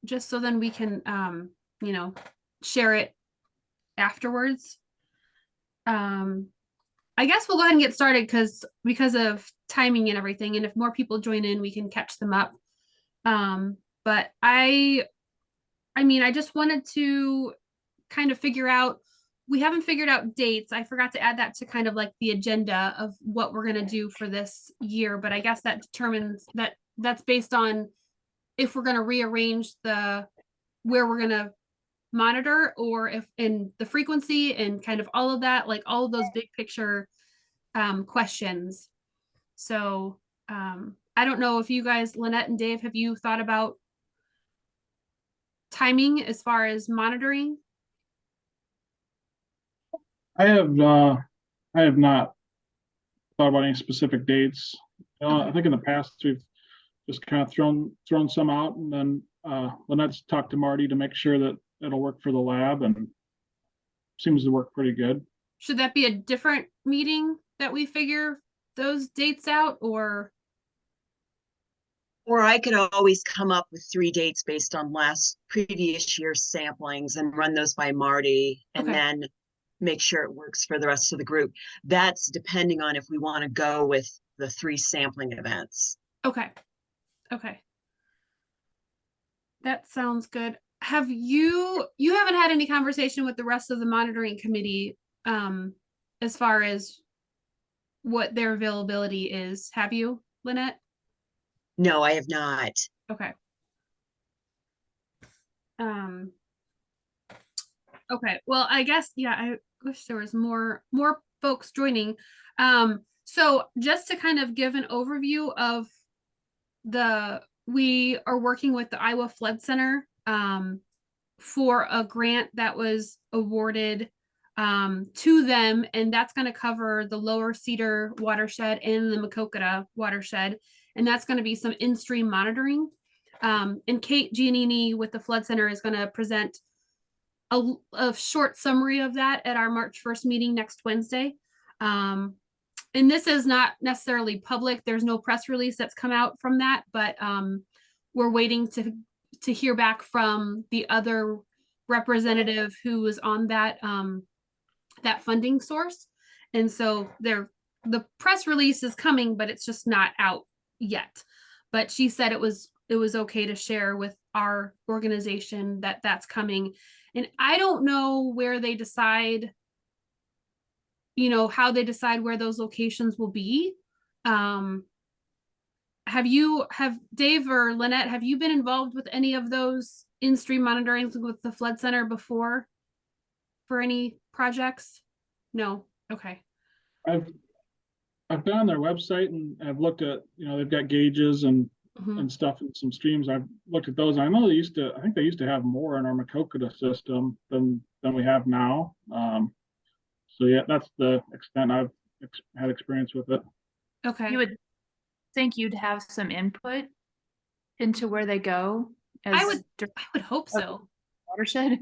just so then we can, share it afterwards. I guess we'll go ahead and get started because of timing and everything. And if more people join in, we can catch them up. But I just wanted to kind of figure out, we haven't figured out dates. I forgot to add that to kind of like the agenda of what we're going to do for this year. But I guess that determines that's based on if we're going to rearrange where we're going to monitor, or if in the frequency and kind of all of that, like all of those big picture questions. So I don't know if you guys, Lynette and Dave, have you thought about timing as far as monitoring? I have not thought about any specific dates. Okay. I think in the past we've just kind of thrown some out, and then Lynette's talked to Marty to make sure that it'll work for the lab, and seems to work pretty good. Should that be a different meeting that we figure those dates out, or I could always come up with 3 dates based on previous year's samplings and run those by Marty, and okay. then make sure it works for the rest of the group. That's depending on if we want to go with the 3 sampling events. Okay. That sounds good. Have you haven't had any conversation with the rest of the monitoring committee as far as what their availability is, have you, Lynette? No, I have not. Okay. Okay. Well, I guess, yeah, I wish there was more folks joining. So just to kind of give an overview of we are working with the Iowa Flood Center for a grant that was awarded to them, and that's going to cover the Lower Cedar watershed and the Maquoketa watershed, and that's going to be some in-stream monitoring. And Kate Giannini with the Flood Center is going to present a short summary of that at our March 1st meeting next Wednesday. And this is not necessarily public. There's no press release that's come out from that, but we're waiting to hear back from the other representative who was on that that funding source. And so the press release is coming, but it's just not out yet. But she said it was okay to share with our organization that that's coming. And I don't know where they decide, how they decide where those locations will be. Have Dave or Lynette, have you been involved with any of those in-stream monitoring with the Flood Center before for any projects? No. Okay. I've been on their website and I've looked at, they've got gauges and stuff in some streams. I've looked at those. I know I think they used to have more in our Maquoketa system than we have now. So yeah, that's the extent I've had experience with it. Okay. You would think you'd have some input into where they go. I would hope so. Watershed.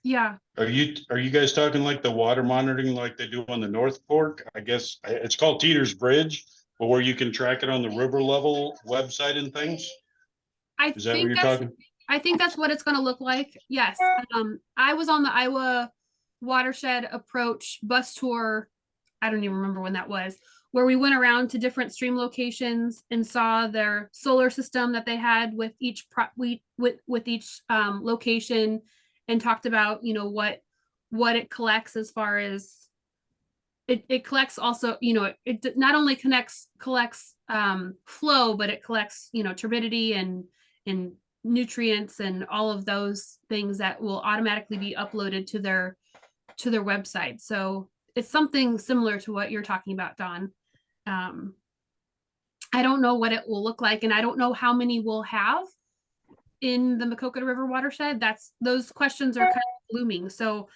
Yeah. Are you guys talking like the water monitoring like they do on the North Fork? I guess it's called Teeter's Bridge, but where you can track it on the river level website and things? Is that what you're talking? I think that's what it's going to look like. Yes. I was on the Iowa Watershed Approach bus tour. I don't even remember when that was, where we went around to different stream locations and saw their solar system that they had with each location, and talked about what it collects as far as it collects also, it not only collects flow, but it collects turbidity and nutrients and all of those things that will automatically be uploaded to their website. So it's something similar to what you're talking about, Dawn. I don't know what it will look like, and I don't know how many we'll have in the Maquoketa River watershed. Those questions are kind of blooming. So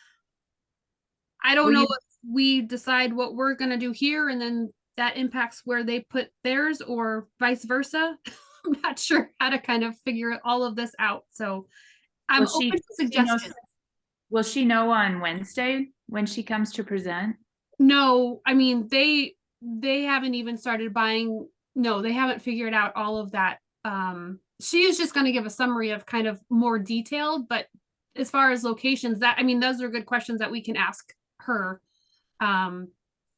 I don't know if we decide what we're going to do here and then that impacts where they put theirs, or vice versa. I'm not sure how to kind of figure all of this out. So I'm open to suggestions. Will she know on Wednesday when she comes to present? No, I mean, they haven't even started buying. No, they haven't figured out all of that she is just going to give a summary of kind of more detailed, but as far as locations, that, I mean, those are good questions that we can ask her.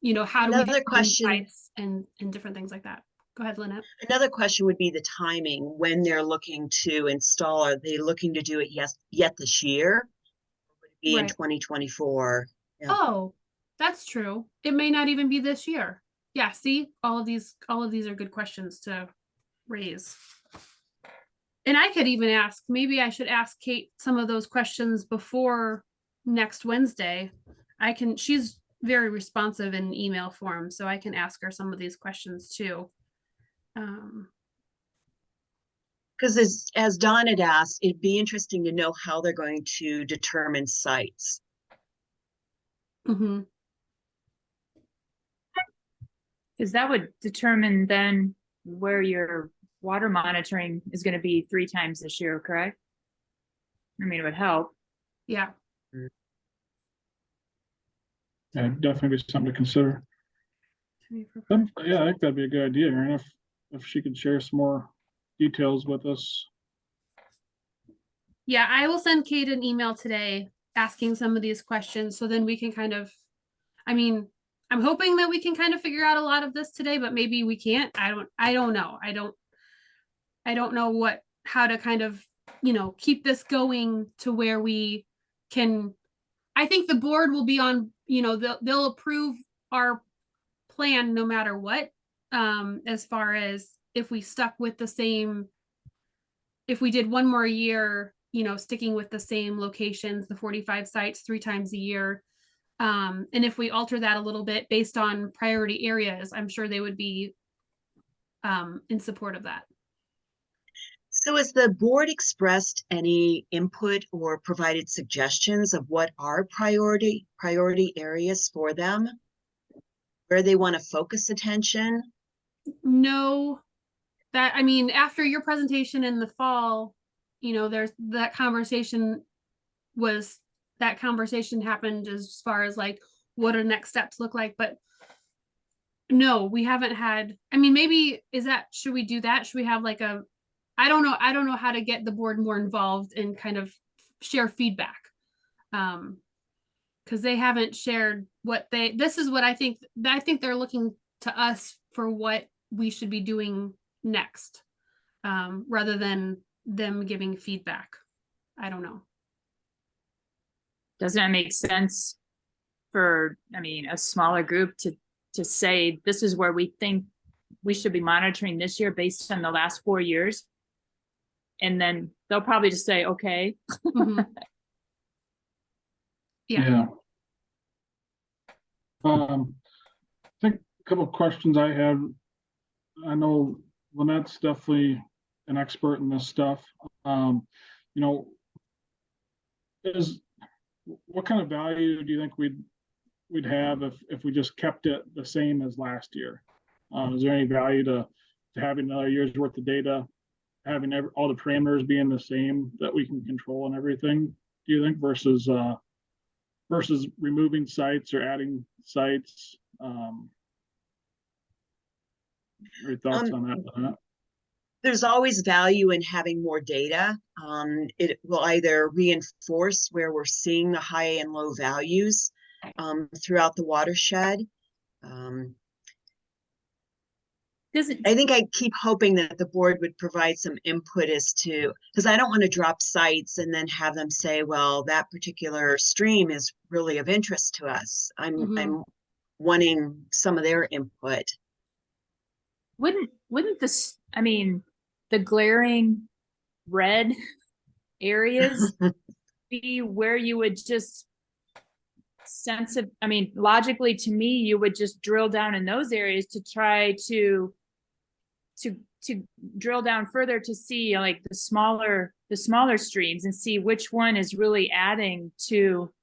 You know, how do we Another do question- sites and different things like that. Go ahead, Lynette. Another question would be the timing when they're looking to install. Are they looking to do it yet this year? Or would it be in Right. 2024? Yeah. Oh, that's true. It may not even be this year. Yeah, see, all of these are good questions to raise. And I could even ask, maybe I should ask Kate some of those questions before next Wednesday. She's very responsive in email form, so I can ask her some of these questions too. Because as Don had asked, it'd be interesting to know how they're going to determine sites. Mhm. Because that would determine then where your water monitoring is going to be 3 times this year, correct? I mean, it would help. Yeah. Yeah, definitely be something to consider. Yeah, I think that'd be a good idea, Erin, if she could share some more details with us. Yeah, I will send Kate an email today asking some of these questions, so then we can kind of, I mean, I'm hoping that we can kind of figure out a lot of this today, but maybe we can't. I don't know. I don't know how to kind of, you know, keep this going to where we can. I think the board will be on, you know, they'll approve our plan no matter what, as far as if we stuck with the same, if we did one more year, you know, sticking with the same locations, the 45 sites 3 times a year. And if we alter that a little bit based on priority areas, I'm sure they would be in support of that. So has the board expressed any input or provided suggestions of what are priority areas for them? Where they want to focus attention? No, that, I mean, after your presentation in the fall, you know, there's that conversation happened as far as like, what do next steps look like? But no, we haven't had, I mean, maybe should we do that? Should we have like I don't know how to get the board more involved and kind of share feedback. Because they haven't shared this is what I think they're looking to us for what we should be doing next, rather than them giving feedback. I don't know. Doesn't that make sense for, I mean, a smaller group to say, this is where we think we should be monitoring this year based on the last 4 years? And then they'll probably just say, okay. Mhm. Yeah. Yeah. I think a couple of questions I had. I know Lynette's definitely an expert in this stuff. You know, what kind of value do you think we'd have if we just kept it the same as last year? Is there any value to having another year's worth of data, having all the parameters being the same that we can control and everything, do you think, versus removing sites or adding sites? Your thoughts on that? There's always value in having more data. It will either reinforce where we're seeing the high and low values throughout the watershed. I think I keep hoping that the board would provide some input as to, because I don't want to drop sites and then have them say, well, that particular stream is really of interest to us. I'm wanting some of their input. Wouldn't this, I mean, the glaring red areas be where you would just I mean, logically to me, you would just drill down in those areas to try to drill down further to see like the smaller streams and see which one is really adding to.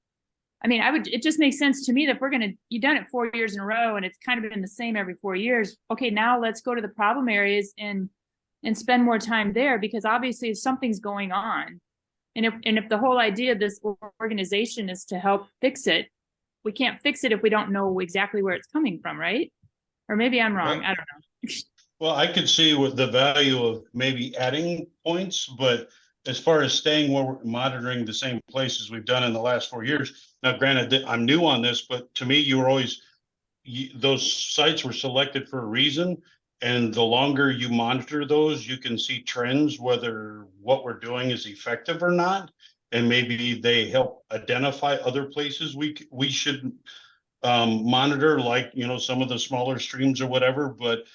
I mean, it just makes sense to me that if you've done it 4 years in a row and it's kind of been the same every 4 years. Okay, now let's go to the problem areas and spend more time there, because obviously something's going on. And if the whole idea of this organization is to help fix it, we can't fix it if we don't know exactly where it's coming from, right? Or maybe I'm wrong. I don't know. Well, I could see what the value of maybe adding points, but as far as staying where we're monitoring the same places we've done in the last 4 years. Now, granted, I'm new on this, but to me, you were always, those sites were selected for a reason. And the longer you monitor those, you can see trends, whether what we're doing is effective or not. And maybe they help identify other places we should monitor, like, some of the smaller streams or whatever. But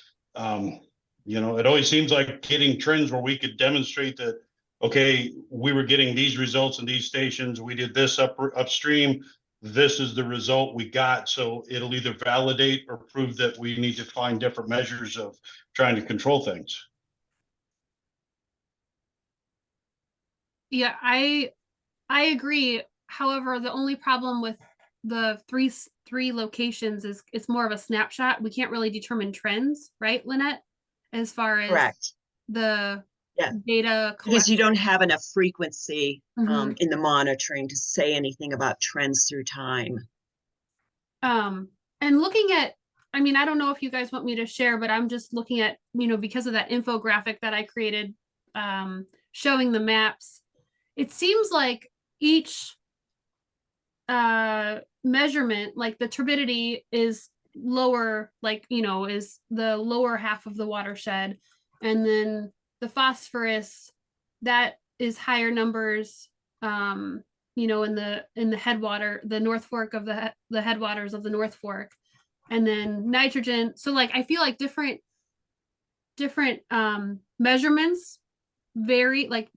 it always seems like getting trends where we could demonstrate that, okay, we were getting these results in these stations, we did this upstream, this is the result we got. So it'll either validate or prove that we need to find different measures of trying to control things. Yeah, I agree. However, the only problem with the three locations is it's more of a snapshot. We can't really determine trends, right, Lynette? As far as Correct. the Yeah. data Because you collection. don't have enough frequency Mhm. in the monitoring to say anything about trends through time. And looking at, I mean, I don't know if you guys want me to share, but I'm just looking at, because of that infographic that I created, showing the maps. It seems like each measurement, like the turbidity is lower, like, is the lower half of the watershed. And then the phosphorus, that is higher numbers, in the headwater, the North Fork of the headwaters of the North Fork. And then nitrogen. So like, I feel like different measurements vary, like,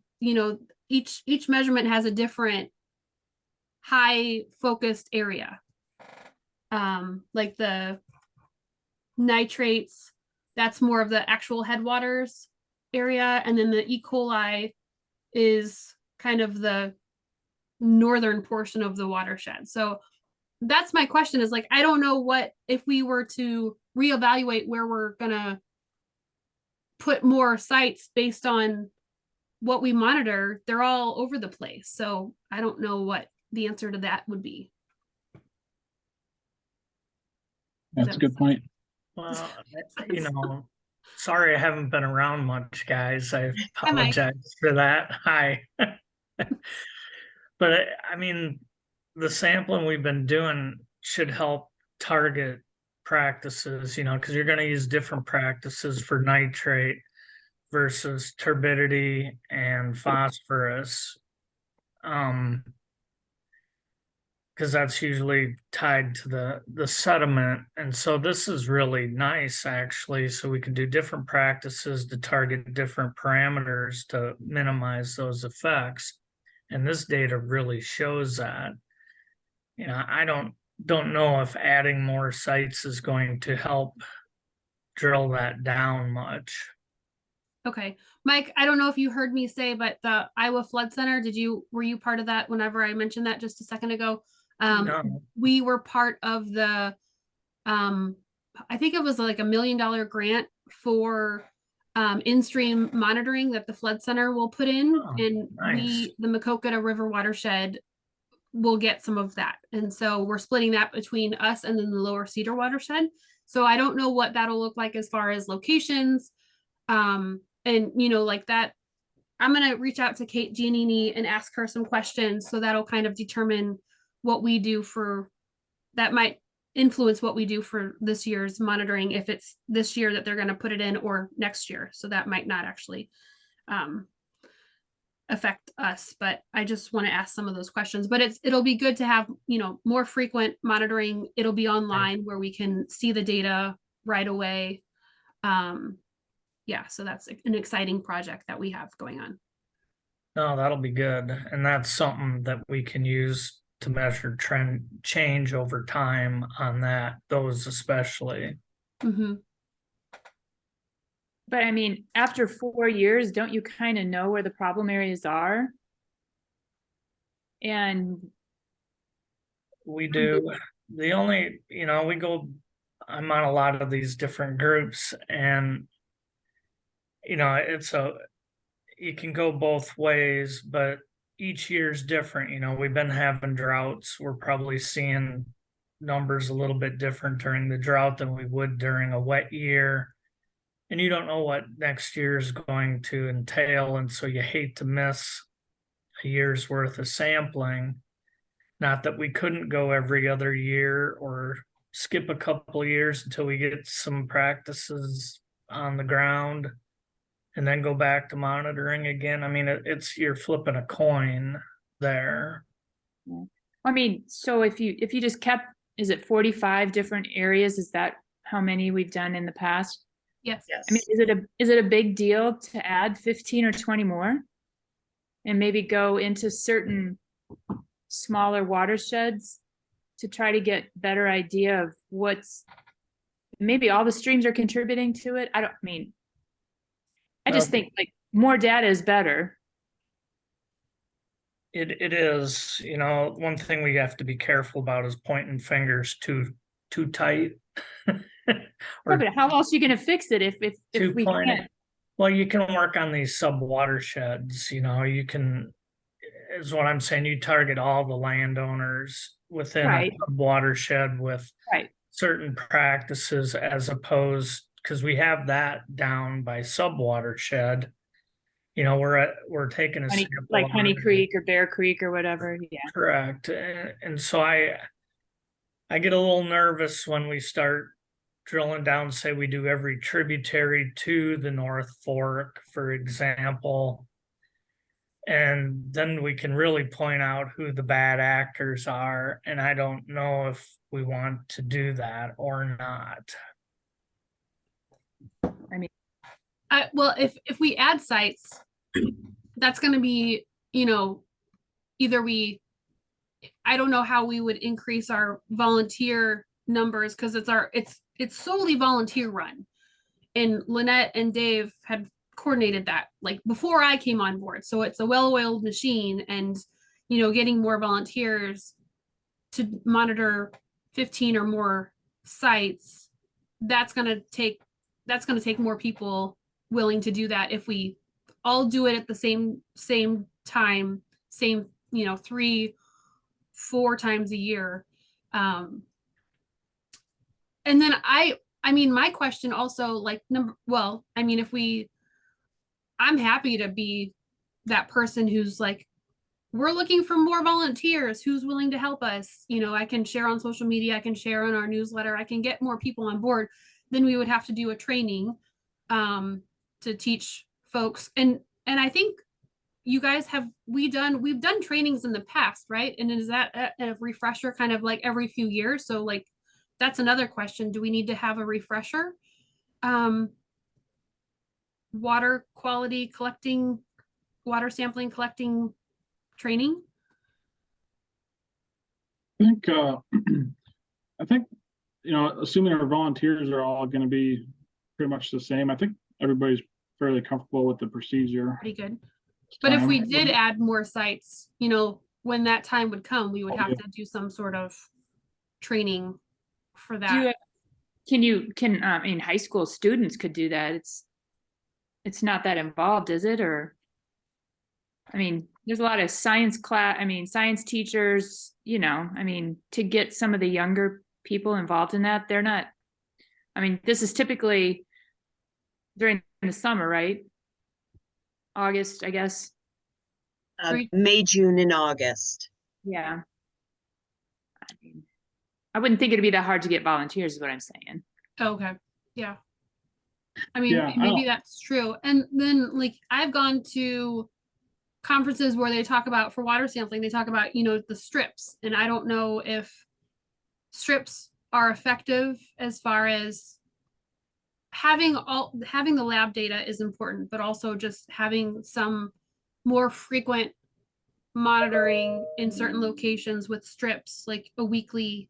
each measurement has a different high focused area. Like the nitrates, that's more of the actual headwaters area. And then the E. coli is kind of the northern portion of the watershed. So that's my question, is like, I don't know what, if we were to reevaluate where we're gonna put more sites based on what we monitor, they're all over the place. So I don't know what the answer to that would be. That's a good point. Well, sorry I haven't been around much, guys. I apologize for that. Hi. But I mean, the sampling we've been doing should help target practices, because you're going to use different practices for nitrate versus turbidity and phosphorus. Because that's usually tied to the sediment. And so this is really nice, actually. So we can do different practices to target different parameters to minimize those effects. And this data really shows that. I don't know if adding more sites is going to help drill that down much. Okay, Mike, I don't know if you heard me say, but the Iowa Flood Center, were you part of that whenever I mentioned that just a second ago? No. We were part of the, I think it was like $1 million grant for in-stream monitoring that the Flood Center will put in. Oh, and nice. the Maquoketa River watershed will get some of that. And so we're splitting that between us and then the lower Cedar watershed. So I don't know what that'll look like as far as locations. And like that, I'm going to reach out to Kate Giannini and ask her some questions. So that'll kind of determine what we do that might influence what we do for this year's monitoring, if it's this year that they're going to put it in or next year. So that might not actually affect us, but I just want to ask some of those questions. But it'll be good to have, more frequent monitoring. It'll be online where we can see the data right away. Yeah, so that's an exciting project that we have going on. No, that'll be good. And that's something that we can use to measure trend change over time on those especially. Mm-hmm. But I mean, after 4 years, don't you kind of know where the problem areas are? And we do. The only, I'm on a lot of these different groups, and you can go both ways, but each year's different. We've been having droughts. We're probably seeing numbers a little bit different during the drought than we would during a wet year. and you don't know what next year is going to entail, and so you hate to miss a year's worth of sampling. Not that we couldn't go every other year or skip a couple of years until we get some practices on the ground and then go back to monitoring again. I mean, it's you're flipping a coin there. I mean, so if you just kept, is it 45 different areas? Is that how many we've done in the past? Yes. I mean, is it a big deal to add 15 or 20 more? And maybe go into certain smaller watersheds to try to get better idea of what's, maybe all the streams are contributing to it. I just think like more data is better. It is, one thing we have to be careful about is pointing fingers too tight. Or, but how else are you going to fix it if we can't? Well, you can work on these sub watersheds, you can, is what I'm saying, you target all the landowners within a watershed with certain practices, as opposed, because we have that down by sub watershed. We're taking a sample like Honey Creek or Bear Creek or whatever. Yeah, correct. And so I get a little nervous when we start drilling down, say we do every tributary to the North Fork, for example, and then we can really point out who the bad actors are. And I don't know if we want to do that or not. I mean, well, if we add sites, that's going to be, either I don't know how we would increase our volunteer numbers, because it's solely volunteer run. And Lynette and Dave had coordinated that like before I came on board. So it's a well-oiled machine, and, getting more volunteers to monitor 15 or more sites, that's going to take more people willing to do that if we all do it at the same time, 3-4 times a year. And then my question also, I'm happy to be that person who's like, we're looking for more volunteers, who's willing to help us. I can share on social media, I can share on our newsletter, I can get more people on board. Then we would have to do a training to teach folks. And I think you guys we've done trainings in the past, right? And is that a refresher kind of like every few years? So like, that's another question. Do we need to have a refresher? Water quality collecting, water sampling collecting training? I think, assuming our volunteers are all going to be pretty much the same, I think everybody's fairly comfortable with the procedure. Pretty good. But if we did add more sites, when that time would come, we would have to do some sort of training for that. High school students could do that. It's not that involved, is it? Or, there's a lot of science science teachers, to get some of the younger people involved in that. They're not, this is typically during the summer, right? August, I guess. May, June, and August. Yeah. I wouldn't think it'd be that hard to get volunteers, is what I'm saying. Okay. Yeah. Maybe that's true. And then like I've gone to conferences where they talk about, for water sampling, they talk about, the strips. And I don't know if strips are effective as far as having the lab data is important, but also just having some more frequent monitoring in certain locations with strips, like a weekly,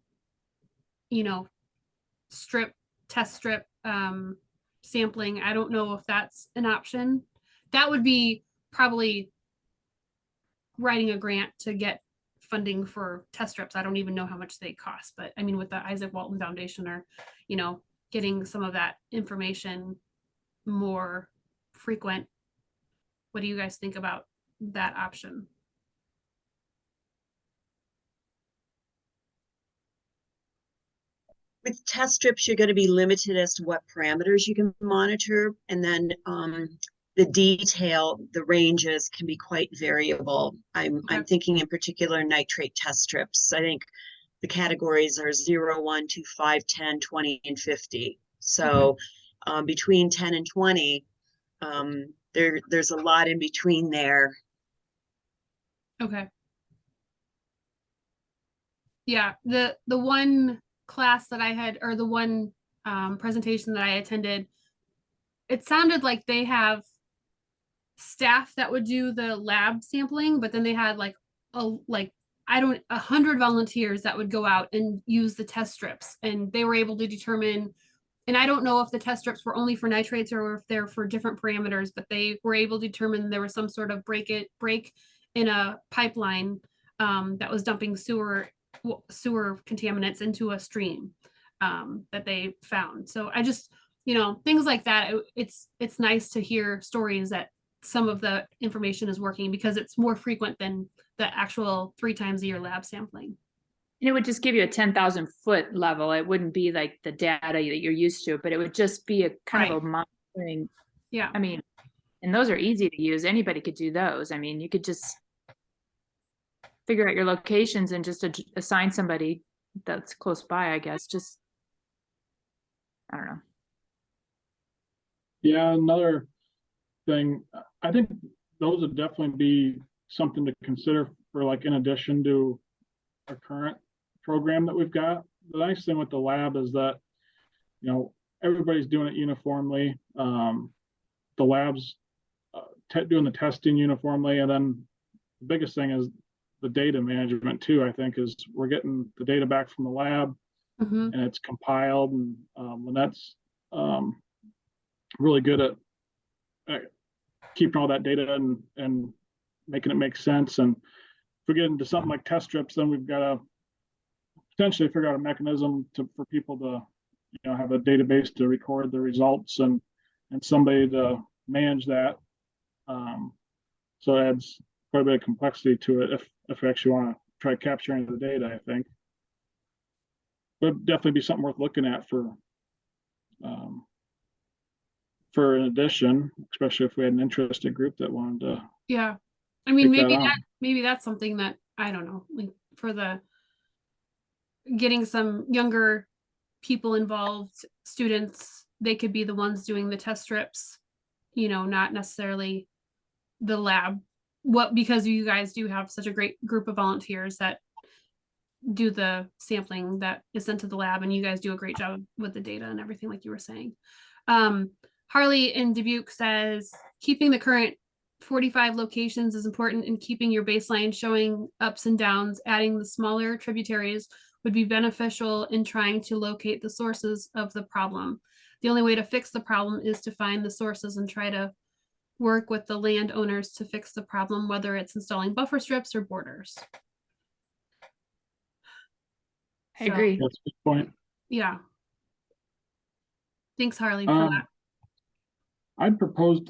test strip sampling. I don't know if that's an option. That would be probably writing a grant to get funding for test strips. I don't even know how much they cost, but with the Isaac Walton Foundation, or, getting some of that information more frequent. What do you guys think about that option? with test strips, you're going to be limited as to what parameters you can monitor. And then the detail, the ranges can be quite variable. I'm thinking in particular nitrate test strips. I think the categories are 0, 1, 2, 5, 10, 20, and 50. So between 10 and 20, there's a lot in between there. Okay. Yeah, the one class that I had, or the one presentation that I attended, it sounded like they have staff that would do the lab sampling, but then they had like 100 volunteers that would go out and use the test strips, and they were able to determine, and I don't know if the test strips were only for nitrates or if they're for different parameters, but they were able to determine there was some sort of break in a pipeline that was dumping sewer contaminants into a stream that they found. So I just, things like that. It's nice to hear stories that some of the information is working, because it's more frequent than the actual 3 times a year lab sampling. And it would just give you a 10,000 foot level. It wouldn't be like the data that you're used to, but it would just be a kind of a monitoring. Yeah. I mean, and those are easy to use. Anybody could do those. I mean, you could just figure out your locations and just assign somebody that's close by, I guess. Just, I don't know. Yeah, another thing, I think those would definitely be something to consider for, like, in addition to our current program that we've got. The nice thing with the lab is that, everybody's doing it uniformly. The lab's doing the testing uniformly, and then the biggest thing is the data management too. I think is we're getting the data back from the lab, and it's compiled, and that's really good at keeping all that data and making it make sense. And if we get into something like test strips, then we've got to potentially figure out a mechanism for people to, have a database to record the results and somebody to manage that. So it adds quite a bit of complexity to it if we actually want to try capturing the data, I think. But it'd definitely be something worth looking at for an addition, especially if we had an interested group that wanted to. Yeah. I mean, take maybe that's something that, I don't know, like for the getting some younger people involved, students, they could be the ones doing the test strips, not necessarily the lab. Because you guys do have such a great group of volunteers that do the sampling that is sent to the lab, and you guys do a great job with the data and everything, like you were saying. Harley in Dubuque says, keeping the current 45 locations is important in keeping your baseline showing ups and downs. Adding the smaller tributaries would be beneficial in trying to locate the sources of the problem. The only way to fix the problem is to find the sources and try to work with the landowners to fix the problem, whether it's installing buffer strips or borders. I agree. That's a good point. Yeah. Thanks, Harley, for that. I'd propose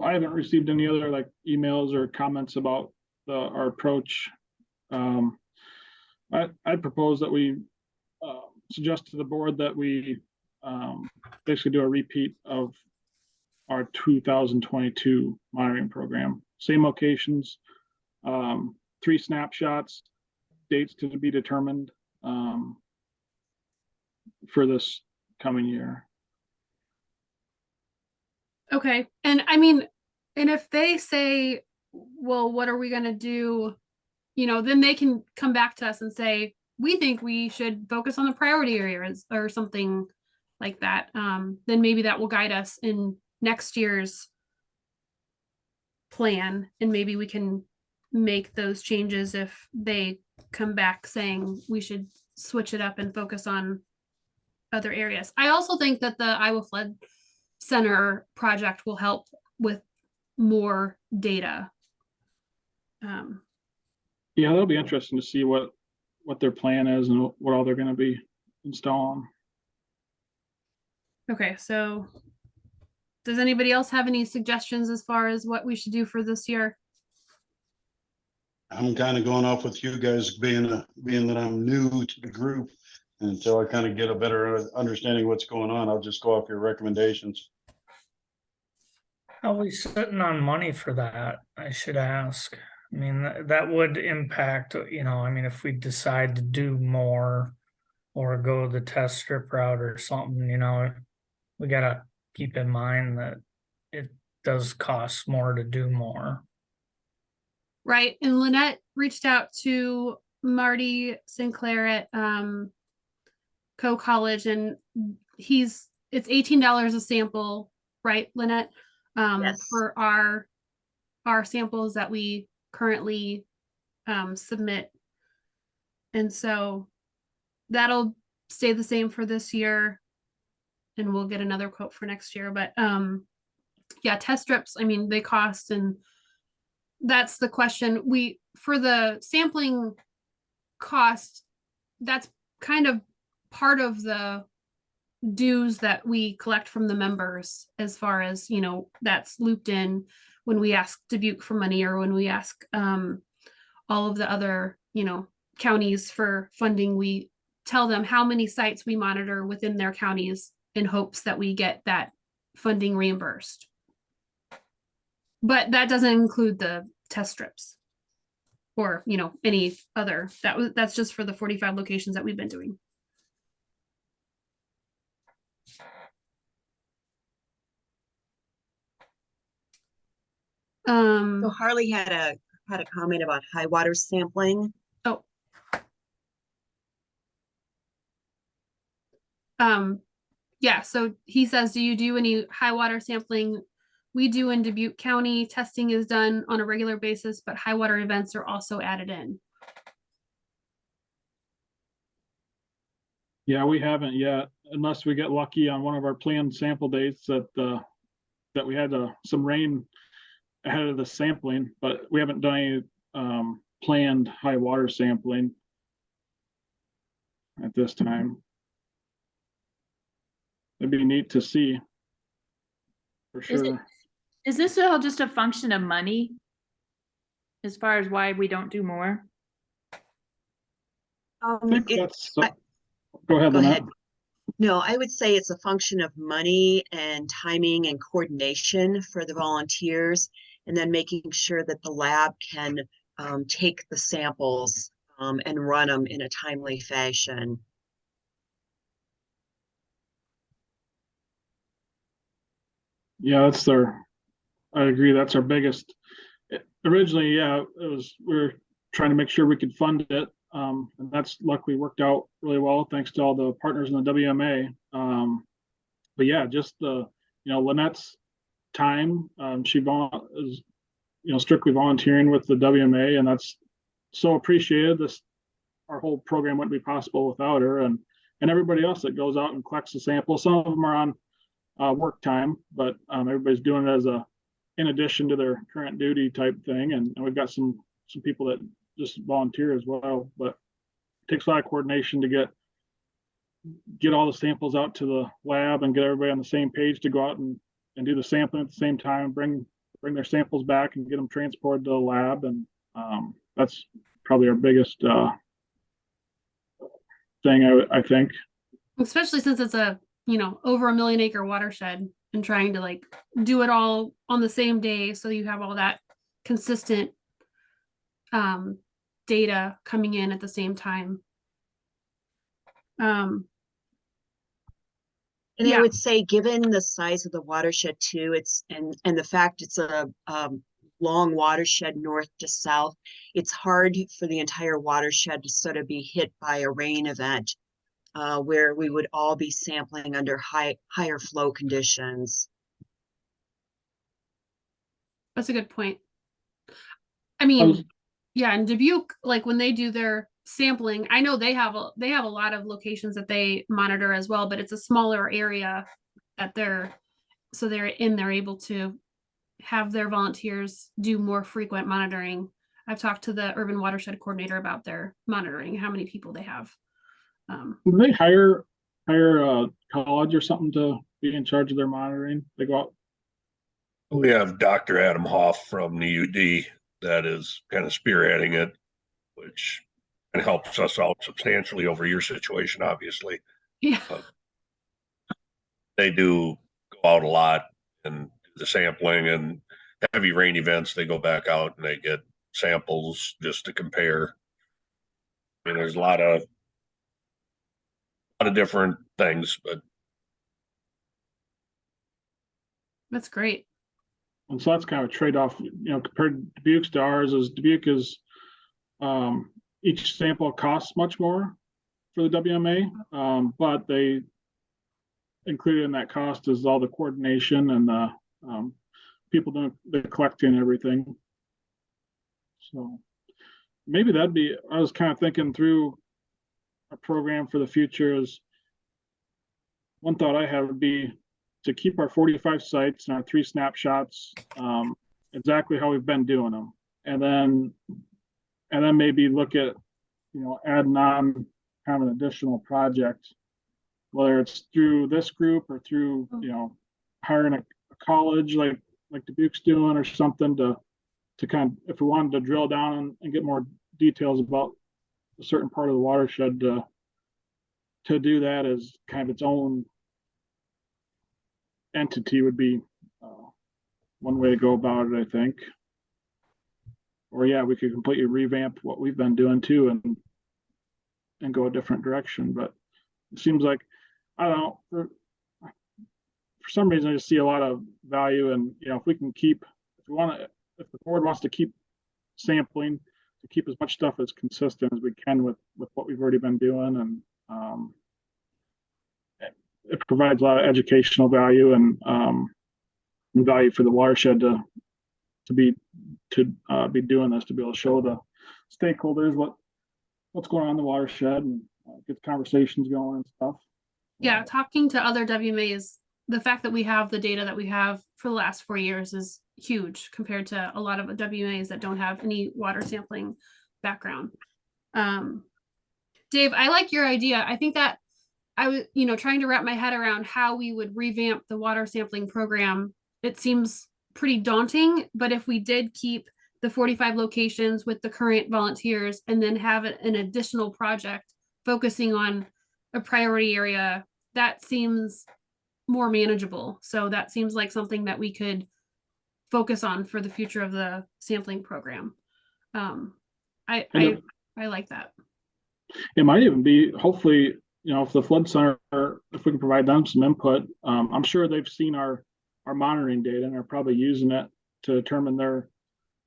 I haven't received any other like emails or comments about our approach. I'd propose that we suggest to the board that we basically do a repeat of our 2022 monitoring program. Same locations, 3 snapshots, dates to be determined for this coming year. Okay. And I mean, and if they say, well, what are we going to do? Then they can come back to us and say, we think we should focus on the priority areas or something like that. Then maybe that will guide us in next year's plan. And maybe we can make those changes if they come back saying we should switch it up and focus on other areas. I also think that the Iowa Flood Center project will help with more data. Yeah, that'll be interesting to see what their plan is and what all they're going to be installing. Okay, so does anybody else have any suggestions as far as what we should do for this year? I'm kind of going off with you guys being that I'm new to the group. until I kind of get a better understanding of what's going on, I'll just go off your recommendations. How are we sitting on money for that? I should ask. I mean, that would impact, I mean, if we decide to do more or go the test strip route or something, we gotta keep in mind that it does cost more to do more. Right. And Lynette reached out to Marty Sinclair at Co College, and it's $18 a sample, right, Lynette? Yes. For our samples that we currently submit. And so that'll stay the same for this year, and we'll get another quote for next year. But yeah, test strips, I mean, they cost, and that's the question. For the sampling cost, that's kind of part of the dues that we collect from the members, as far as, that's looped in when we ask Dubuque for money, or when we ask all of the other, counties for funding. We tell them how many sites we monitor within their counties in hopes that we get that funding reimbursed. But that doesn't include the test strips or, any other. That's just for the 45 locations that we've been doing. So Harley had a comment about high water sampling. Oh. Yeah, so he says, do you do any high water sampling? We do in Dubuque County. Testing is done on a regular basis, but high water events are also added in. Yeah, we haven't yet, unless we get lucky on one of our planned sample dates that we had some rain ahead of the sampling, but we haven't done any planned high water sampling at this time. It'd be neat to see, for sure. Is this all just a function of money as far as why we don't do more? I think go ahead, Go Lynette. ahead. No, I would say it's a function of money and timing and coordination for the volunteers, and then making sure that the lab can take the samples and run them in a timely fashion. Yeah, I agree, that's our biggest. Originally, yeah, we were trying to make sure we could fund it. And that's luckily worked out really well, thanks to all the partners in the WMA. But yeah, just Lynette's time, she is, strictly volunteering with the WMA, and that's so appreciated. Our whole program wouldn't be possible without her, and everybody else that goes out and collects the samples. Some of them are on work time, but everybody's doing it as in addition to their current duty type thing. And we've got some people that just volunteer as well, but it takes a lot of coordination to get all the samples out to the lab and get everybody on the same page to go out and do the sampling at the same time, bring their samples back and get them transported to the lab. And that's probably our biggest thing, I think. Especially since it's a, over 1 million acre watershed, and trying to do it all on the same day. So you have all that consistent data coming in at the same time. And yeah. I would say, given the size of the watershed too, and the fact it's a long watershed north to south, it's hard for the entire watershed to sort of be hit by a rain event where we would all be sampling under higher flow conditions. That's a good point. I mean, yeah, in Dubuque, when they do their sampling, I know they have a lot of locations that they monitor as well, but it's a smaller area that they're able to have their volunteers do more frequent monitoring. I've talked to the urban watershed coordinator about their monitoring, how many people they have. Do they hire a college or something to be in charge of their monitoring? They go out. We have Dr. Adam Hoff from the UD that is kind of spearheading it, which and helps us out substantially over your situation, obviously. Yeah. They do go out a lot and do the sampling, and heavy rain events, they go back out and they get samples just to compare. I mean, there's a lot of different things, but That's great. And so that's kind of a trade-off, you know, compared to Dubuque's to ours. Is Dubuque is each sample costs much more for the WMA, but they included in that cost is all the coordination and the people doing the collecting and everything. So maybe that'd be, I was kind of thinking through a program for the future. Is one thought I have would be to keep our 45 sites and our 3 snapshots exactly how we've been doing them, and then maybe look at, you know, adding on kind of an additional project, whether it's through this group or through, you know, hiring a college like Dubuque's doing or something to kind of, if we wanted to drill down and get more details about a certain part of the watershed, to do that as kind of its own entity would be one way to go about it, I think. Or yeah, we could completely revamp what we've been doing too and go a different direction. But it seems like, I don't know, for some reason I just see a lot of value in, you know, if we can keep, if the board wants to keep sampling, to keep as much stuff as consistent as we can with what we've already been doing, and it provides a lot of educational value and value for the watershed to be doing this, to be able to show the stakeholders what's going on in the watershed and get conversations going and stuff. Yeah, talking to other WMAs, the fact that we have the data that we have for the last 4 years is huge compared to a lot of WMAs that don't have any water sampling background. Dave, I like your idea. I think that I was, you know, trying to wrap my head around how we would revamp the water sampling program. It seems pretty daunting, but if we did keep the 45 locations with the current volunteers and then have an additional project focusing on a priority area, that seems more manageable. So that seems like something that we could focus on for the future of the sampling program. I like that. It might even be, hopefully, you know, if the flood center, if we can provide them some input, I'm sure they've seen our monitoring data and are probably using it to determine their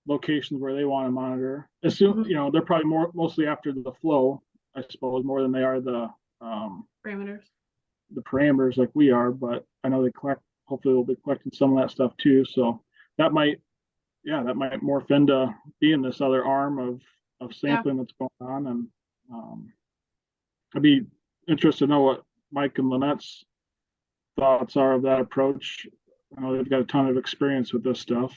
locations where they want to monitor. Assume, you know, they're probably mostly after the flow, I suppose, more than they are the parameters like we are. But I know they collect. Hopefully, they'll be collecting some of that stuff too. So that might morph into being this other arm of sampling that's going on. And I'd be interested to know what Mike and Lynette's thoughts are of that approach. I know they've got a ton of experience with this stuff.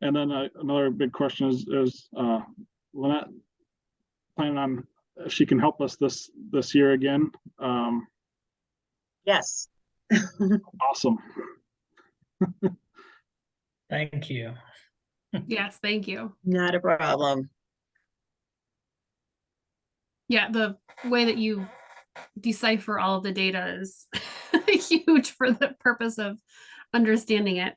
And then another big question is Lynette planning on, if she can help us this year again? Yes. Awesome. Thank you. Yes, thank you. Not a problem. Yeah, the way that you decipher all of the data is huge for the purpose of understanding it.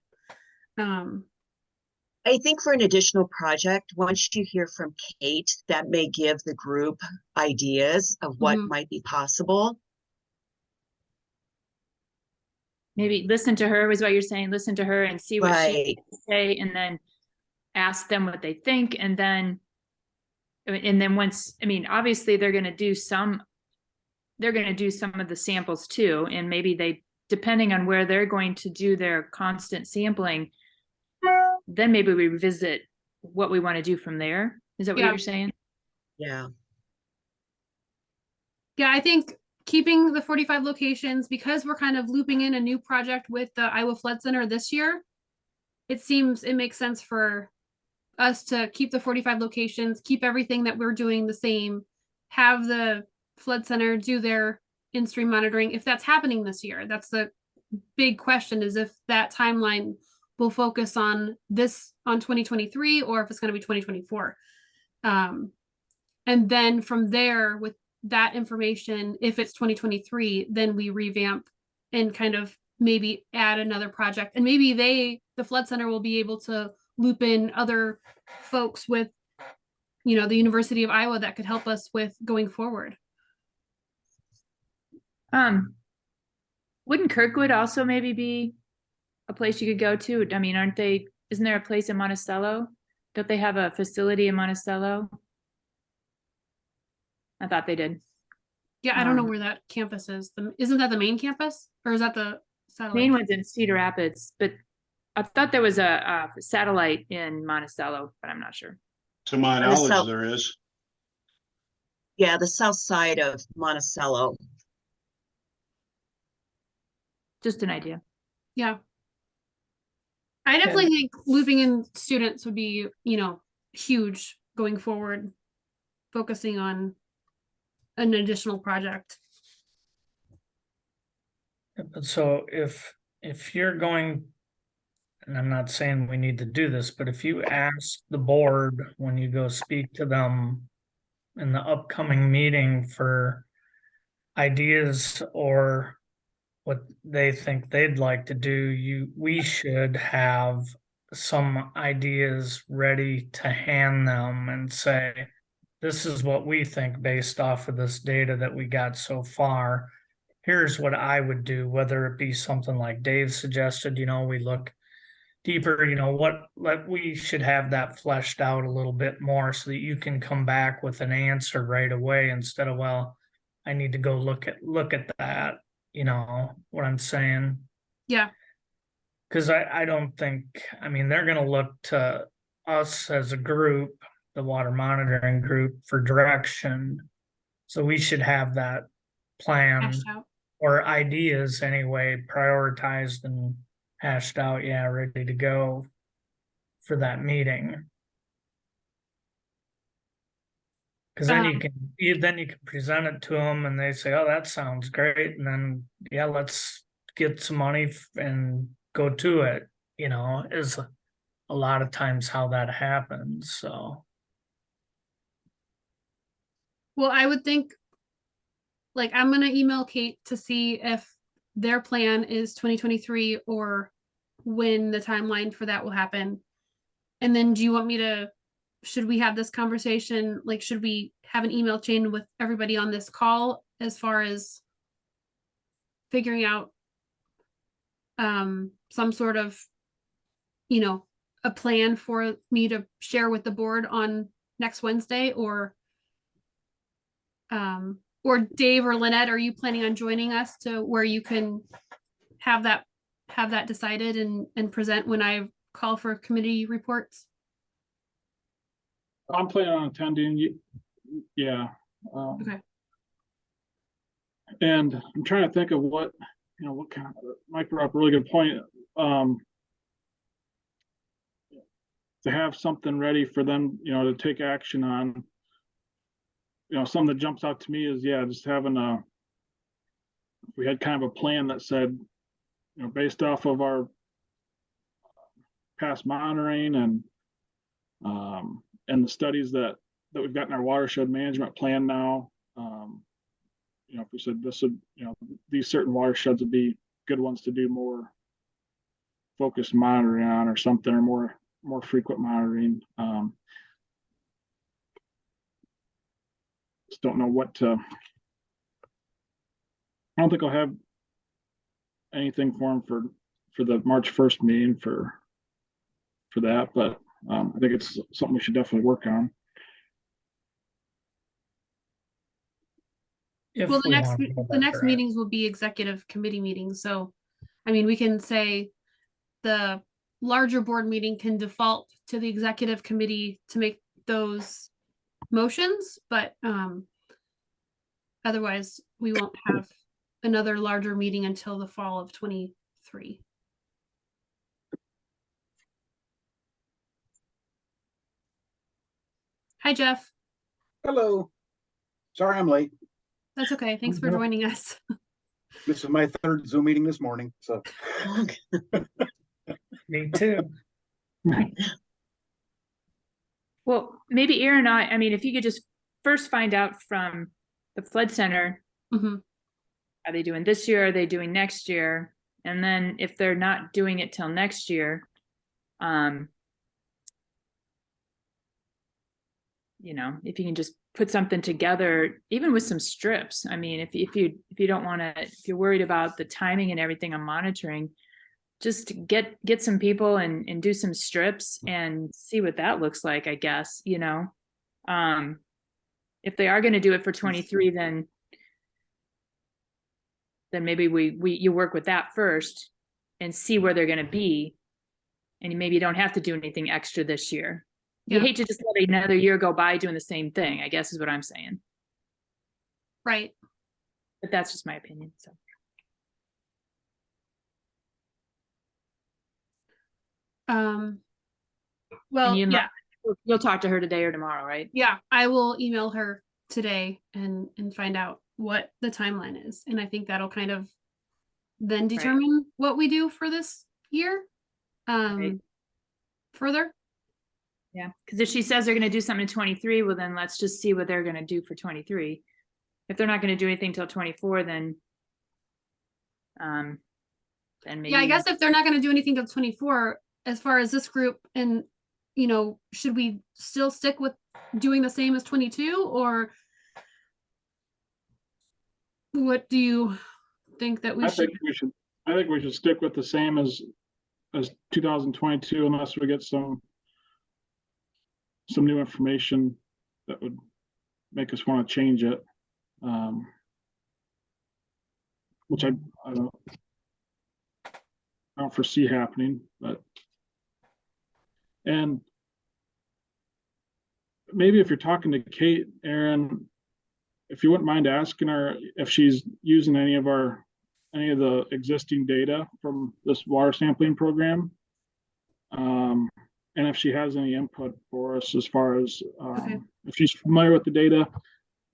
I think for an additional project, once you hear from Kate, that may give the group ideas of what might be possible. Maybe listen to her is what you're saying. Listen to her and see what she say, and then ask them what they think. And then once, I mean, obviously they're going to do some of the samples too. And maybe depending on where they're going to do their constant sampling, then maybe we revisit what we want to do from there. Is that what you're saying? Yeah. Yeah, I think keeping the 45 locations, because we're kind of looping in a new project with the Iowa Flood Center this year, it makes sense for us to keep the 45 locations, keep everything that we're doing the same, have the Flood Center do their in-stream monitoring. If that's happening this year, that's the big question, is if that timeline will focus on 2023 or if it's going to be 2024. And then from there, with that information, if it's 2023, then we revamp and kind of maybe add another project. And maybe the Flood Center will be able to loop in other folks with, the University of Iowa that could help us with going forward. Wouldn't Kirkwood also maybe be a place you could go to? I mean, isn't there a place in Monticello? Don't they have a facility in Monticello? I thought they did. Yeah, I don't know where that campus is. Isn't that the main campus, or is that the satellite? Main one's in Cedar Rapids, but I thought there was a satellite in Monticello, but I'm not sure. To my On the knowledge, south- there is. Yeah, the south side of Monticello. Just an idea. Yeah. I definitely think looping in students would be, huge going forward, focusing on an additional project. So if you're going, and I'm not saying we need to do this, but if you ask the board when you go speak to them in the upcoming meeting for ideas or what they think they'd like to do, we should have some ideas ready to hand them and say, this is what we think based off of this data that we got so far. Here's what I would do, whether it be something like Dave suggested, we look deeper, we should have that fleshed out a little bit more so that you can come back with an answer right away instead of, well, I need to go look at that. You know what I'm saying? Yeah. Because I don't think, they're going to look to us as a group, the water monitoring group, for direction. So we should have that plan Hashed out. or ideas anyway, prioritized and hashed out. Yeah, ready to go for that meeting. Because then you can present it to them and they say, oh, that sounds great. And then, yeah, let's get some money and go to it, is a lot of times how that happens. So. Well, I would think, I'm going to email Kate to see if their plan is 2023 or when the timeline for that will happen. And then do you want me should we have this conversation? Should we have an email chain with everybody on this call as far as figuring out some sort of, a plan for me to share with the board on next Wednesday, or Dave or Lynette, are you planning on joining us to where you can have that decided and present when I call for committee reports? I'm planning on attending. Yeah. Okay. And I'm trying to think of what kind of, Mike brought up a really good point. To have something ready for them, to take action on. Something that jumps out to me is, just having we had kind of a plan that said, based off of our past monitoring and the studies that we've got in our watershed management plan now, if we said this would, these certain watersheds would be good ones to do more focused monitoring on, or something, or more frequent monitoring. Just don't know what to. I don't think I'll have anything for them for the March 1st meeting for that, but I think it's something we should definitely work on. Well, the next meetings will be executive committee meetings. So, we can say the larger board meeting can default to the executive committee to make those motions, but otherwise we won't have another larger meeting until the fall of 23. Hi, Jeff. Hello. Sorry I'm late. That's okay. Thanks for joining us. This is my third Zoom meeting this morning, so. Me too. Well, maybe Aaron, I mean, if you could just first find out from the flood center, Mhm. are they doing this year? Are they doing next year? And then if they're not doing it till next year, you know, if you can just put something together, even with some strips. I mean, if you don't want to, if you're worried about the timing and everything on monitoring, just get some people and do some strips and see what that looks like, I guess, you know. If they are going to do it for 23, then maybe you work with that first and see where they're going to be. And maybe you don't have to do anything extra this year. You Yeah. hate to just let another year go by doing the same thing, I guess is what I'm saying. Right. But that's just my opinion. So Well, and yeah, you'll talk to her today or tomorrow, right? yeah, I will email her today and find out what the timeline is. And I think that'll kind of then determine what we do for this year. Right. Further. Yeah, because if she says they're going to do something in 23, well, then let's just see what they're going to do for 23. If they're not going to do anything till 24, then maybe. Yeah, I guess if they're not going to do anything till 24, as far as this group, and you know, should we still stick with doing the same as 22, or what do you think that we I should? think we should stick with the same as 2022 unless we get some new information that would make us want to change it. Which I don't foresee happening, but and maybe if you're talking to Kate, Aaron, if you wouldn't mind asking her if she's using any of the existing data from this water sampling program, and if she has any input for us as far as Okay. if she's familiar with the data,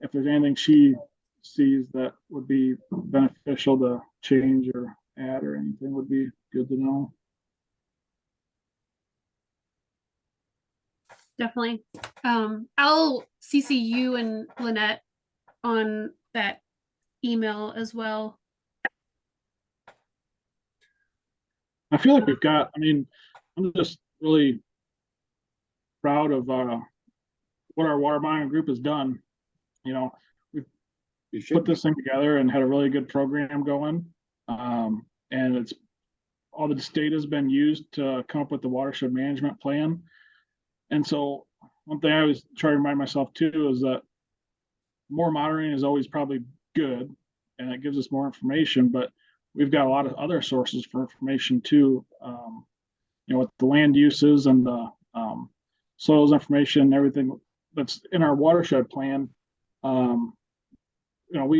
if there's anything she sees that would be beneficial to change or add or anything, would be good to know. Definitely. I'll CC you and Lynette on that email as well. I feel like I mean, I'm just really proud of what our water monitoring group has done. You know, we've put this thing together and had a really good program going. And it's all the data has been used to come up with the watershed management plan. And so one thing I always try to remind myself too is that more monitoring is always probably good and it gives us more information, but we've got a lot of other sources for information too. You know, with the land uses and the soils information, everything that's in our watershed plan. You know,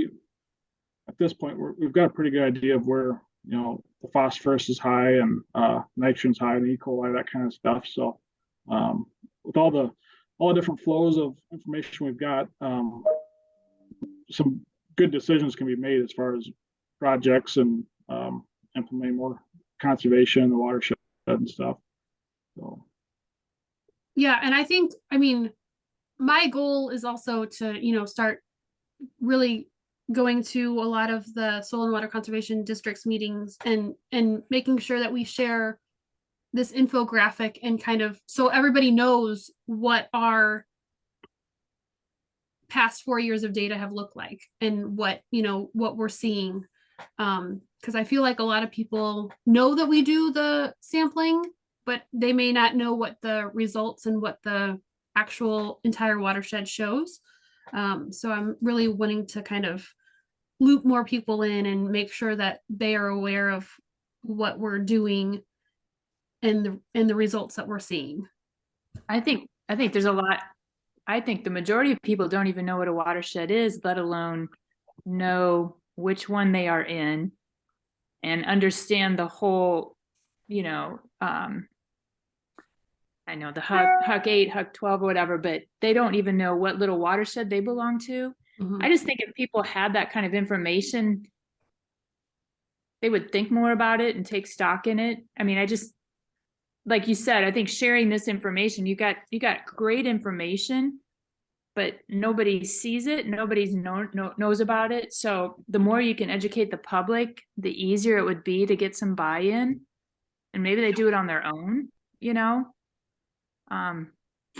at this point we've got a pretty good idea of where, you know, the phosphorus is high and nitrogen's high and E. coli, that kind of stuff. So with all the different flows of information we've got, some good decisions can be made as far as projects and implementing more conservation in the watershed and stuff. So Yeah, and I think, I mean, my goal is also to, you know, start really going to a lot of the soil and water conservation districts meetings and making sure that we share this infographic and kind of so everybody knows what our past 4 years of data have looked like and what, you know, what we're seeing. Because I feel like a lot of people know that we do the sampling, but they may not know what the results and what the actual entire watershed shows. So I'm really wanting to kind of loop more people in and make sure that they are aware of what we're doing and the results that we're seeing. I think there's a lot. I think the majority of people don't even know what a watershed is, let alone know which one they are in and understand the whole, you know, I know the Huck 8, Huck 12 or whatever, but they don't even know what little watershed they belong to. I just think if people had that kind of information, they would think more about it and take stock in it. I mean, like you said, I think sharing this information, you got great information, but nobody sees it. Nobody's knows about it. So the more you can educate the public, the easier it would be to get some buy-in, and maybe they do it on their own, you know?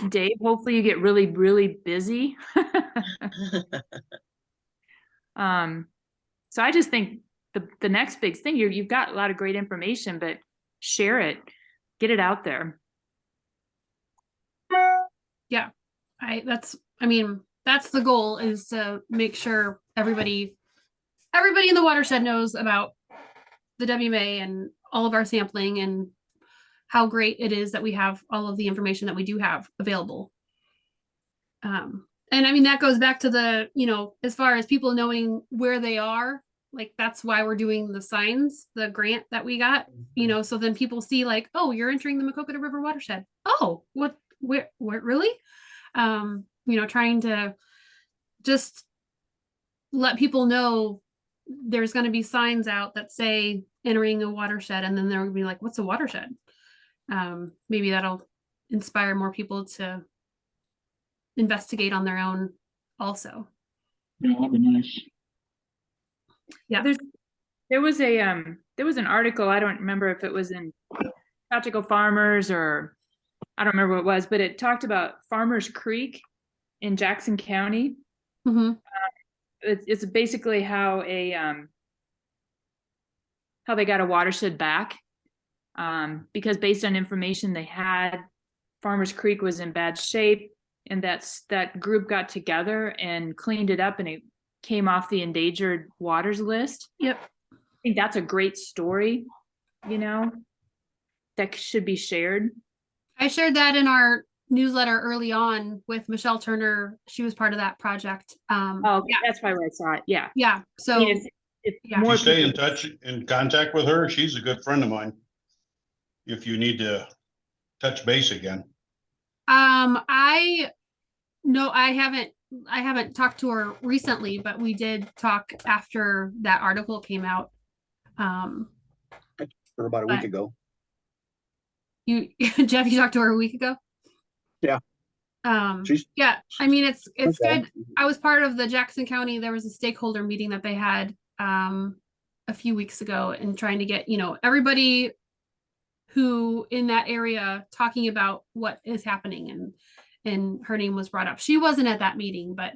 Dave, hopefully you get really, really busy. So I just think the next big thing, you've got a lot of great information, but share it, get it out there. Yeah, I mean, that's the goal, is to make sure everybody in the watershed knows about the WMA and all of our sampling and how great it is that we have all of the information that we do have available. And I mean, that goes back to the, you know, as far as people knowing where they are, like that's why we're doing the signs, the grant that we got, you know, so then people see like, oh, you're entering the Maquoketa River watershed. Oh, where really? You know, trying to just let people know there's going to be signs out that say entering a watershed, and then they'll be like, what's a watershed? Maybe that'll inspire more people to investigate on their own also. Yeah, that'd be nice. Yeah. There was an article, I don't remember if it was in Practical Farmers or I don't remember what it was, but it talked about Farmers Creek in Jackson County. Mm-hmm. It's basically how they got a watershed back, because based on information they had, Farmers Creek was in bad shape, and that group got together and cleaned it up, and it came off the endangered waters list. Yep. I think that's a great story, you know, that should be shared. I shared that in our newsletter early on with Michelle Turner. She was part of that project. Oh, yeah, that's probably where I saw it. Yeah. Yeah. So I mean, if yeah. more You stay in people- touch, in contact with her. She's a good friend of mine. If you need to touch base again. I haven't talked to her recently, but we did talk after that article came out. For about a week ago. You Jeff, you talked to her a week ago? Yeah. She's- Yeah, I mean, it's Okay. good. I was part of the Jackson County, there was a stakeholder meeting that they had a few weeks ago, and trying to get, you know, everybody who in that area talking about what is happening, and her name was brought up. She wasn't at that meeting, but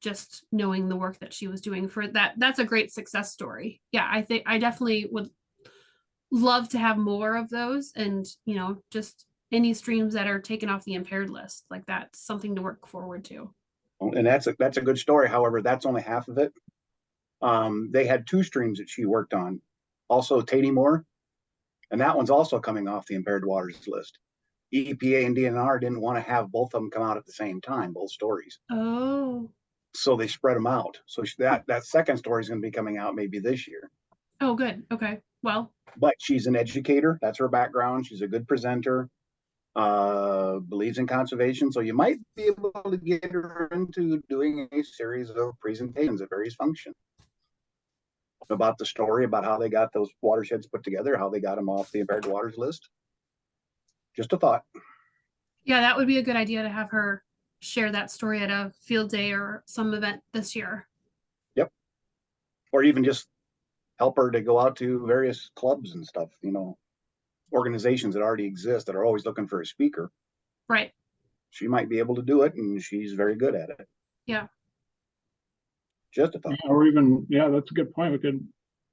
just knowing the work that she was doing for that's a great success story. Yeah, I think I definitely would love to have more of those, and you know, just any streams that are taken off the impaired list, like that's something to work forward to. And that's a good story. However, that's only half of it. They had 2 streams that she worked on. Also Tatey Moore, and that one's also coming off the impaired waters list. EPA and DNR didn't want to have both of them come out at the same time, both stories. Oh. So they spread them out. So that second story is going to be coming out maybe this year. Oh, good. Okay. Well. But she's an educator. That's her background. She's a good presenter. Believes in conservation. So you might be able to get her into doing a series of presentations at various functions about the story, about how they got those watersheds put together, how they got them off the impaired waters list. Just a thought. Yeah, that would be a good idea to have her share that story at a field day or some event this year. Yep. Or even just help her to go out to various clubs and stuff, you know, organizations that already exist that are always looking for a speaker. Right. She might be able to do it, and she's very good at it. Yeah. Just a thought. Or even, yeah, that's a good point. We could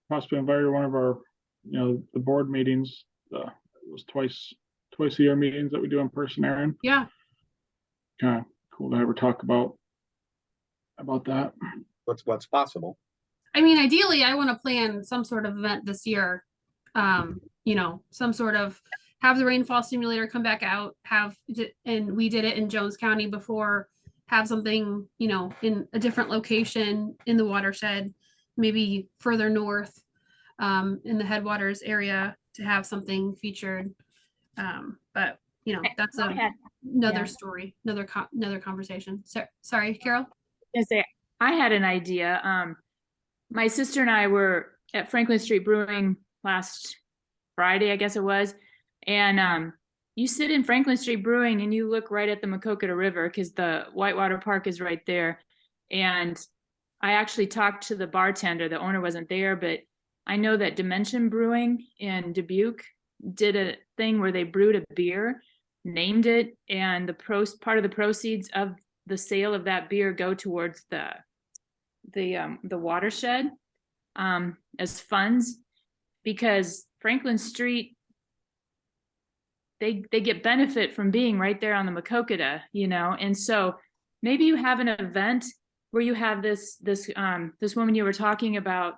possibly invite her to one of our, you know, the board meetings. It was twice a year meetings that we do in person, Aaron. Yeah. Kind of cool to have her talk about that. What's possible. I mean, ideally, I want to plan some sort of event this year. You know, some sort of have the rainfall simulator come back out, and we did it in Jones County before, have something, you know, in a different location in the watershed, maybe further north, in the headwaters area, to have something featured. But you know, that's another story, another conversation. So, sorry, Carol. I had an idea. My sister and I were at Franklin Street Brewing last Friday, I guess it was, And you sit in Franklin Street Brewing and you look right at the Maquoketa River because the Whitewater Park is right there. And I actually talked to the bartender. The owner wasn't there, but I know that Dimension Brewing in Dubuque did a thing where they brewed a beer, named it, and part of the proceeds of the sale of that beer go towards the watershed as funds, because Franklin Street, they get benefit from being right there on the Maquoketa, you know. And so maybe you have an event where you have this woman you were talking about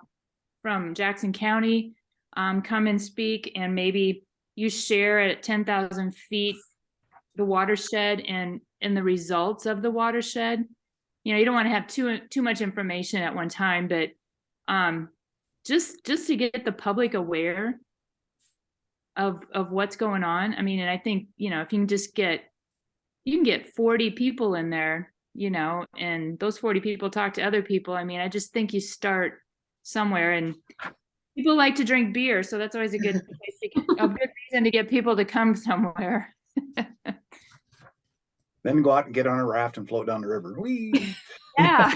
from Jackson County come and speak, and maybe you share at 10,000 feet the watershed and the results of the watershed. You know, you don't want to have too much information at one time, but just to get the public aware of what's going on. I mean, and I think, you know, if you can get 40 people in there, you know, and those 40 people talk to other people. I mean, I just think you start somewhere, and people like to drink beer, so that's always a good reason to get people to come somewhere. Then go out and get on a raft and float down the river. Whee! Yeah.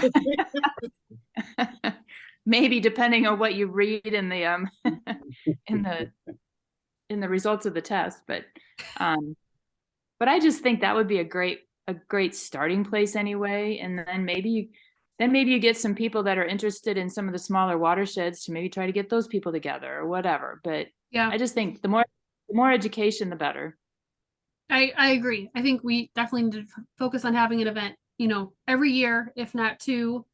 Maybe depending on what you read in the in the results of the test, but I just think that would be a great starting place anyway. And then maybe you get some people that are interested in some of the smaller watersheds to maybe try to get those people together or whatever. But yeah, I just think the more education, the better. I agree. I think we definitely need to focus on having an event, you know, every year, if not two,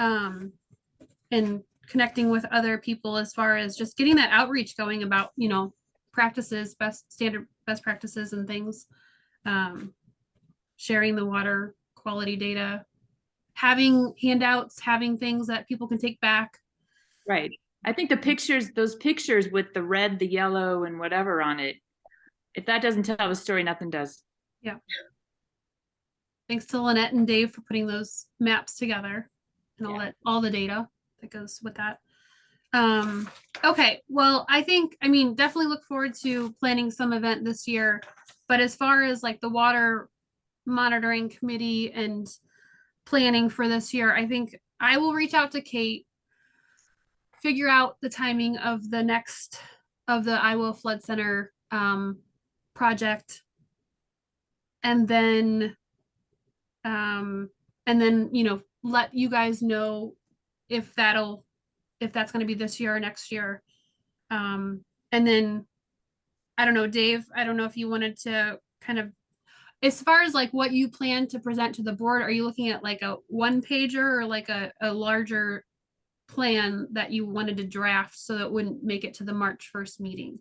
and connecting with other people as far as just getting that outreach going about, you know, practices, best practices and things, sharing the water quality data, having handouts, having things that people can take back. Right. I think those pictures with the red, the yellow, and whatever on it, if that doesn't tell the story, nothing does. Yeah. Thanks to Lynette and Dave for putting those maps together and all the data that goes with that. Okay, well, I mean, definitely look forward to planning some event this year. But as far as like the water monitoring committee and planning for this year, I think I will reach out to Kate, figure out the timing of the Iowa Flood Center project, and then you know, let you guys know if that's going to be this year or next year. And then I don't know, Dave, I don't know if you wanted to kind of, as far as like what you plan to present to the board, are you looking at like a one pager or like a larger plan that you wanted to draft so that it wouldn't make it to the March 1st meeting?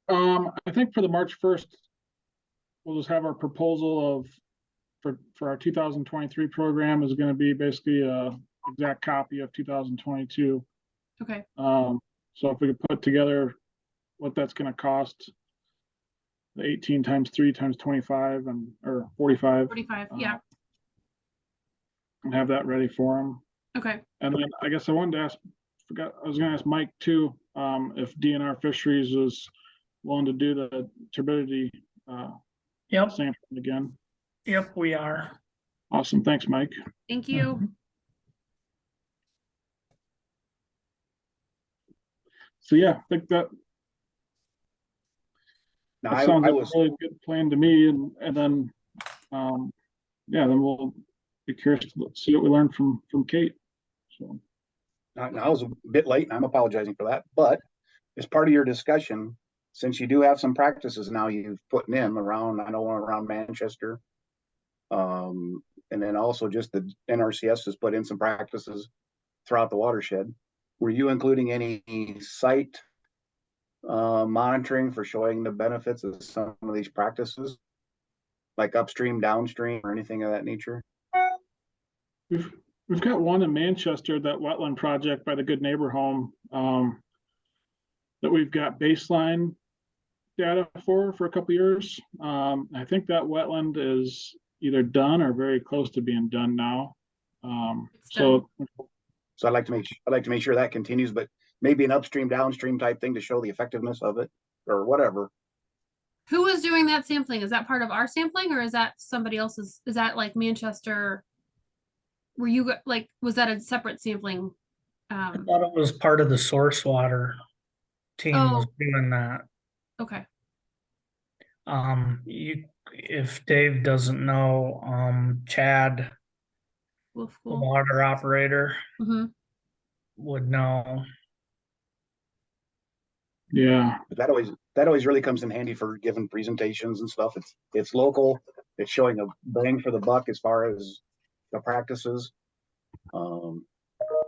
I think for the March 1st, we'll just have our proposal for our 2023 program is going to be basically a exact copy of 2022. Okay. So if we could put together what that's going to cost, the 18 times 3 times 25 or 45. 45, yeah. And have that ready for them. Okay. And then I guess I wanted to I was going to ask Mike too, if DNR Fisheries was willing to do the turbidity sampling again. Yep, we are. Awesome. Thanks, Mike. Thank you. Mm-hmm. So yeah, I think that sounds like a really good plan to me. And then then we'll be curious to see what we learned from Kate. So now I was a bit late, and I'm apologizing for that, but as part of your discussion, since you do have some practices now you've put in around, I know around Manchester, and then also just the NRCS has put in some practices throughout the watershed. Were you including any site monitoring for showing the benefits of some of these practices, like upstream, downstream, or anything of that nature? We've got one in Manchester, that wetland project by the Good Neighbor Home, that we've got baseline data for a couple years. I think that wetland is either done or very close to being done now. So I'd like to make sure that continues, but maybe an upstream, downstream type thing to show the effectiveness of it. or whatever. Who was doing that sampling? Is that part of our sampling or is that somebody else's? Is that like Manchester? Were you like, was that a separate sampling? I thought it was part of the source water team was Oh, doing that. okay. If Dave doesn't know, Chad, Wolf the School. water operator, Mm-hmm. would know. Yeah, But that always really comes in handy for giving presentations and stuff. It's local. It's showing a bang for the buck as far as the practices.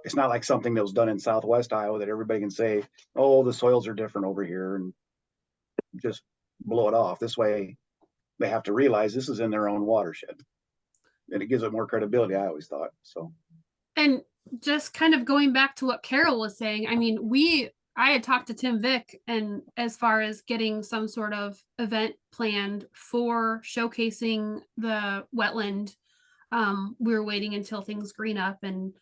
It's not like something that was done in Southwest Iowa that everybody can say, oh, the soils are different over here, and just blow it off. This way they have to realize this is in their own watershed. And it gives it more credibility, I always thought. So And just kind of going back to what Carol was saying, I mean, I had talked to Tim Vick, and as far as getting some sort of event planned for showcasing the wetland, we were waiting until things green up and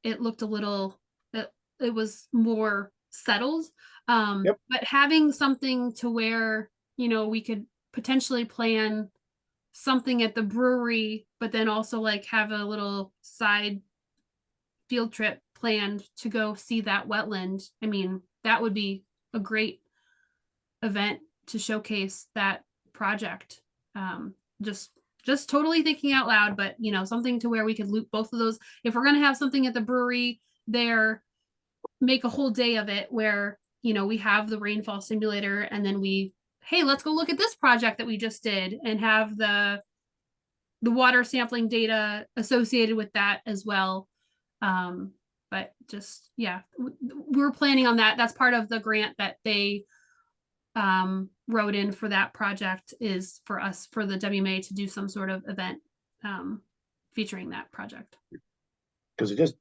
it looked a little, it was more settled. Yep. But having something to where, we could potentially plan something at the brewery, but then also like have a little side field trip planned to go see that wetland. I mean, that would be a great event to showcase that project. Just totally thinking out loud, but something to where we could loop both of those. If we're gonna have something at the brewery there, make a whole day of it where we have the rainfall simulator, and then hey, let's go look at this project that we just did, and have the water sampling data associated with that as well. But just, yeah, we're planning on that. That's part of the grant that they wrote in for that project, is for us, for the WMA, to do some sort of event featuring that project. because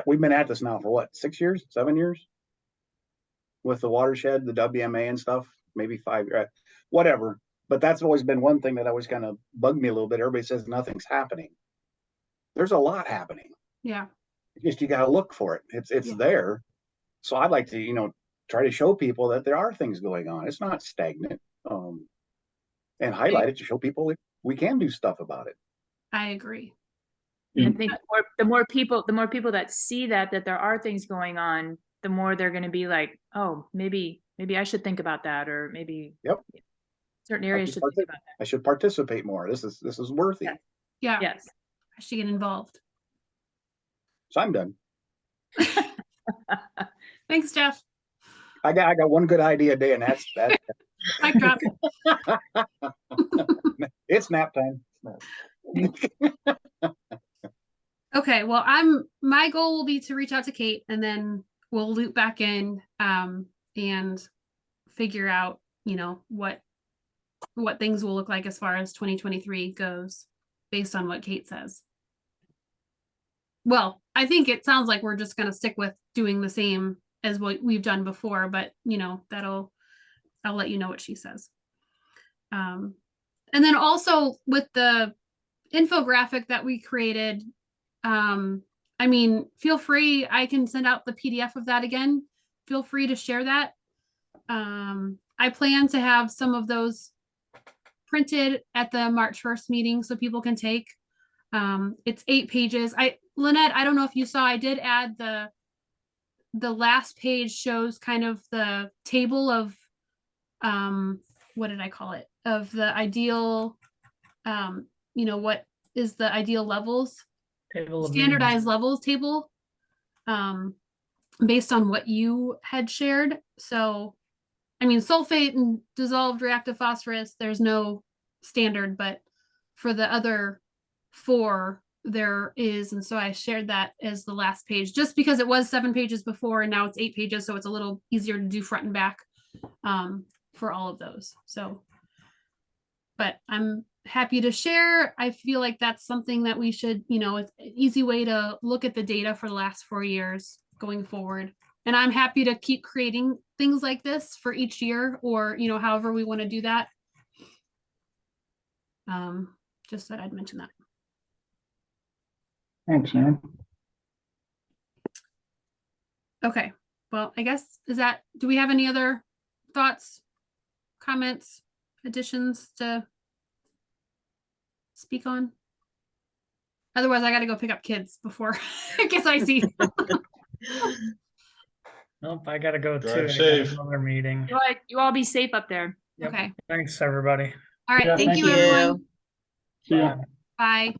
we've been at this now for what, 6 years, 7 years? With the watershed, the WMA and stuff, maybe 5 years, whatever. But that's always been one thing that always kind of bugged me a little bit. Everybody says nothing's happening. There's a lot happening. Yeah. Just you got to look for it. It's Yeah. there. So I'd like to, try to show people that there are things going on. It's not stagnant. And highlight it to show people we can do stuff about it. I agree. I think the more people that see that there are things going on, the more they're going to be like, oh, maybe I should think about that, or maybe certain areas should think about that. I should participate more. This is worthy. Yes. Yeah. Yes. I should get involved. So I'm done. Thanks, Jeff. I got one good idea a day, and that's Mic drop. it's nap time. Okay, well, my goal will be to reach out to Kate, and then we'll loop back in and figure out, what things will look like as far as 2023 goes, based on what Kate says. Well, I think it sounds like we're just going to stick with doing the same as what we've done before, but I'll let you know what she says. And then also with the infographic that we created, feel free, I can send out the PDF of that again. Feel free to share that. I plan to have some of those printed at the March 1st meeting so people can take. It's 8 pages. Lynette, I don't know if you saw, I did add the last page shows kind of the table of, what did I call it? Of the ideal, what is the ideal levels? Standardized levels table, based on what you had shared. So, sulfate and dissolved reactive phosphorus, there's no standard, but for the other 4, there is. And so I shared that as the last page, just because it was 7 pages before, and now it's 8 pages. So it's a little easier to do front and back for all of those. So, but I'm happy to share. I feel like that's something that we should, it's an easy way to look at the data for the last 4 years going forward. And I'm happy to keep creating things like this for each year, or, however we want to do that. Just thought I'd mention that. Thanks, Aaron. Okay. Well, I guess, do we have any other thoughts comments, additions to speak on? Otherwise, I got to go pick up kids before it gets icy. Nope, I gotta go Drive too. I got safe. another meeting. You all be safe up there. Yep. Okay. Thanks, everybody. All right. Yeah, Thank thank you, you. everyone. See ya. Bye. Bye.